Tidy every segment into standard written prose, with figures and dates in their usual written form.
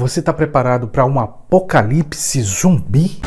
Você está preparado para um apocalipse zumbi?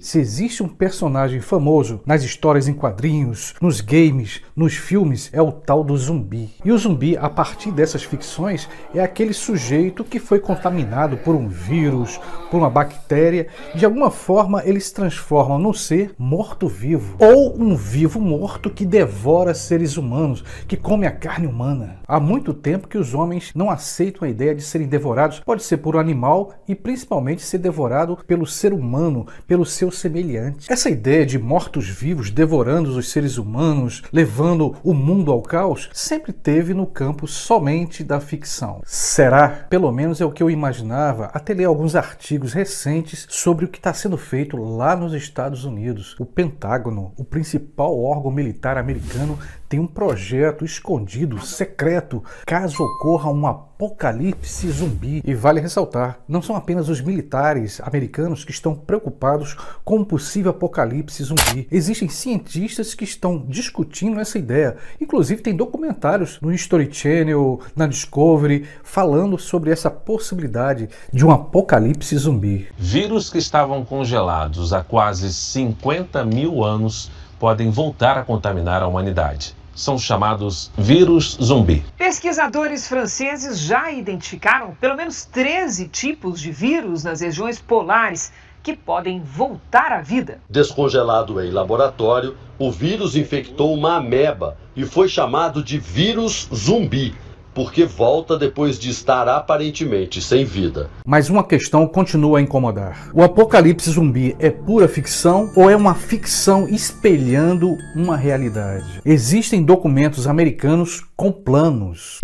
Se existe um personagem famoso nas histórias em quadrinhos, nos games, nos filmes, é o tal do zumbi. E o zumbi, a partir dessas ficções, é aquele sujeito que foi contaminado por um vírus, por uma bactéria, e de alguma forma ele se transforma num ser morto-vivo. Ou um vivo morto que devora seres humanos, que come a carne humana. Há muito tempo que os homens não aceitam a ideia de serem devorados, pode ser por um animal e principalmente ser devorado pelo ser humano, pelo seu semelhante. Essa ideia de mortos-vivos devorando os seres humanos, levando o mundo ao caos, sempre teve no campo somente da ficção. Será? Pelo menos é o que eu imaginava até ler alguns artigos recentes sobre o que está sendo feito lá nos Estados Unidos. O Pentágono, o principal órgão militar americano, tem um projeto escondido, secreto, caso ocorra um apocalipse zumbi. E vale ressaltar, não são apenas os militares americanos que estão preocupados com um possível apocalipse zumbi. Existem cientistas que estão discutindo essa ideia. Inclusive tem documentários no History Channel, na Discovery, falando sobre essa possibilidade de um apocalipse zumbi. Vírus que estavam congelados há quase 50 mil anos podem voltar a contaminar a humanidade. São chamados vírus zumbi. Pesquisadores franceses já identificaram pelo menos 13 tipos de vírus nas regiões polares que podem voltar à vida. Descongelado em laboratório, o vírus infectou uma ameba e foi chamado de vírus zumbi, porque volta depois de estar aparentemente sem vida. Mas uma questão continua a incomodar. O apocalipse zumbi é pura ficção ou é uma ficção espelhando uma realidade? Existem documentos americanos com planos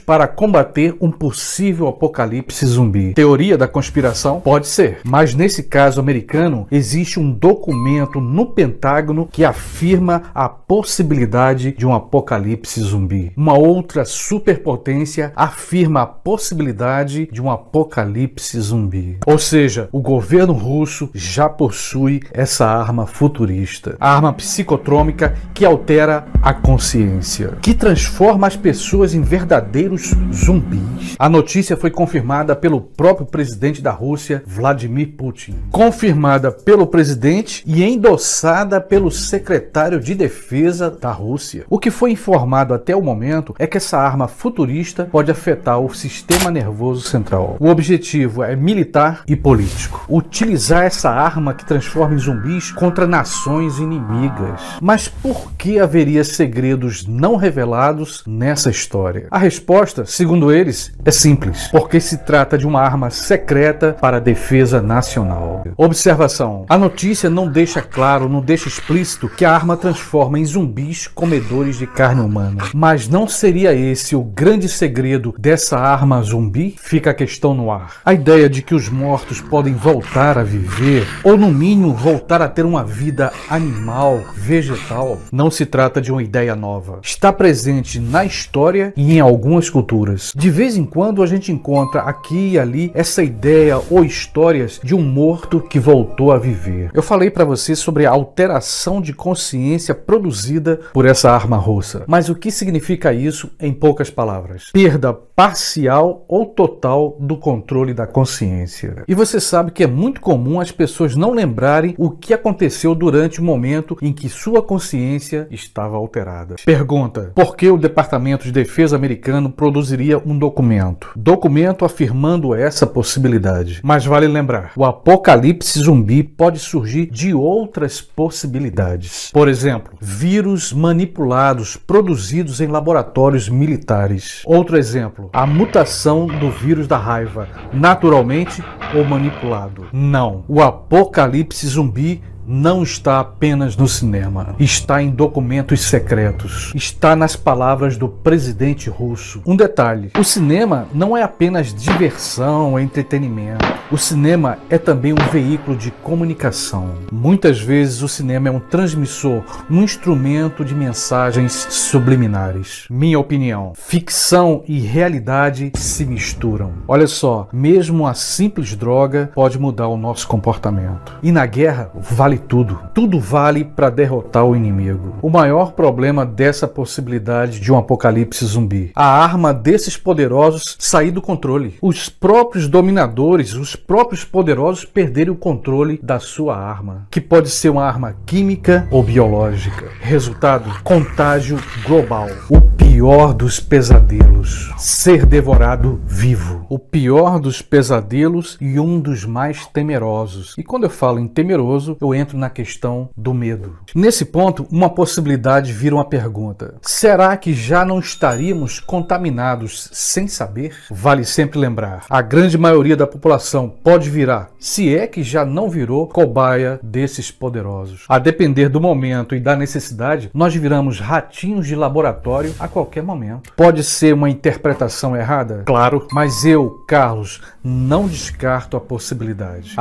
para combater um possível apocalipse zumbi. Teoria da conspiração? Pode ser, mas nesse caso americano existe um documento no Pentágono que afirma a possibilidade de um apocalipse zumbi. Uma outra superpotência afirma a possibilidade de um apocalipse zumbi. Ou seja, o governo russo já possui essa arma futurista, a arma psicotrômica que altera a consciência, que transforma as pessoas em verdadeiros zumbis. A notícia foi confirmada pelo próprio presidente da Rússia, Vladimir Putin. Confirmada pelo presidente e endossada pelo secretário de Defesa da Rússia. O que foi informado até o momento é que essa arma futurista pode afetar o sistema nervoso central. O objetivo é militar e político. Utilizar essa arma que transforma em zumbis contra nações inimigas. Mas por que haveria segredos não revelados nessa história? A resposta, segundo eles, é simples. Porque se trata de uma arma secreta para a defesa nacional. Observação. A notícia não deixa claro, não deixa explícito que a arma transforma em zumbis comedores de carne humana. Mas não seria esse o grande segredo dessa arma zumbi? Fica a questão no ar. A ideia de que os mortos podem voltar a viver, ou no mínimo voltar a ter uma vida animal, vegetal, não se trata de uma ideia nova. Está presente na história e em algumas culturas. De vez em quando a gente encontra aqui e ali essa ideia ou histórias de um morto que voltou a viver. Eu falei para você sobre a alteração de consciência produzida por essa arma russa. Mas o que significa isso em poucas palavras? Perda parcial ou total do controle da consciência. E você sabe que é muito comum as pessoas não lembrarem o que aconteceu durante o momento em que sua consciência estava alterada. Pergunta: por que o Departamento de Defesa americano produziria um documento afirmando essa possibilidade? Mas vale lembrar, o apocalipse zumbi pode surgir de outras possibilidades. Por exemplo, vírus manipulados produzidos em laboratórios militares. Outro exemplo, a mutação do vírus da raiva, naturalmente ou manipulado. Não, o apocalipse zumbi não está apenas no cinema, está em documentos secretos, está nas palavras do presidente russo. Um detalhe: o cinema não é apenas diversão ou entretenimento. O cinema é também um veículo de comunicação. Muitas vezes o cinema é um transmissor, um instrumento de mensagens subliminares. Minha opinião: ficção e realidade se misturam. Olha só, mesmo a simples droga pode mudar o nosso comportamento. E na guerra, vale vale tudo. Tudo vale para derrotar o inimigo. O maior problema dessa possibilidade de um apocalipse zumbi: a arma desses poderosos sair do controle. Os próprios dominadores, os próprios poderosos perderem o controle da sua arma, que pode ser uma arma química ou biológica. Resultado: contágio global. O pior dos pesadelos: ser devorado vivo. O pior dos pesadelos e um dos mais temerosos. E quando eu falo em temeroso, eu entro na questão do medo. Nesse ponto, uma possibilidade vira uma pergunta: será que já não estaríamos contaminados sem saber? Vale sempre lembrar, a grande maioria da população pode virar, se é que já não virou, cobaia desses poderosos. A depender do momento e da necessidade, nós viramos ratinhos de laboratório a qualquer momento. Pode ser uma interpretação errada? Claro, mas eu, Carlos, não descarto a possibilidade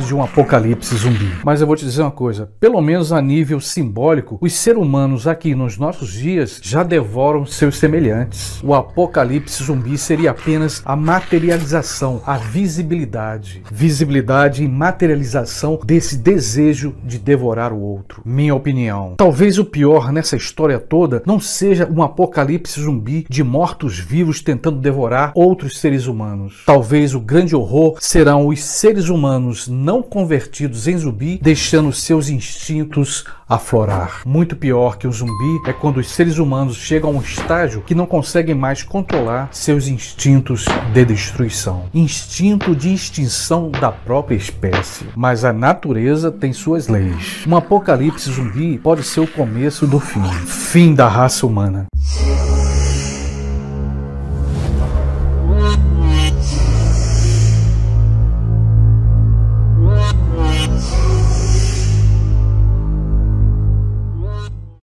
de um apocalipse zumbi. Mas eu vou te dizer uma coisa: pelo menos a nível simbólico, os seres humanos aqui nos nossos dias já devoram seus semelhantes. O apocalipse zumbi seria apenas a materialização, a visibilidade e materialização desse desejo de devorar o outro. Minha opinião: talvez o pior nessa história toda não seja um apocalipse zumbi de mortos-vivos tentando devorar outros seres humanos. Talvez o grande horror serão os seres humanos não convertidos em zumbi deixando seus instintos aflorar. Muito pior que o zumbi é quando os seres humanos chegam a um estágio que não conseguem mais controlar seus instintos de destruição. Instinto de extinção da própria espécie. Mas a natureza tem suas leis. Um apocalipse zumbi pode ser o começo do fim. Fim da raça humana.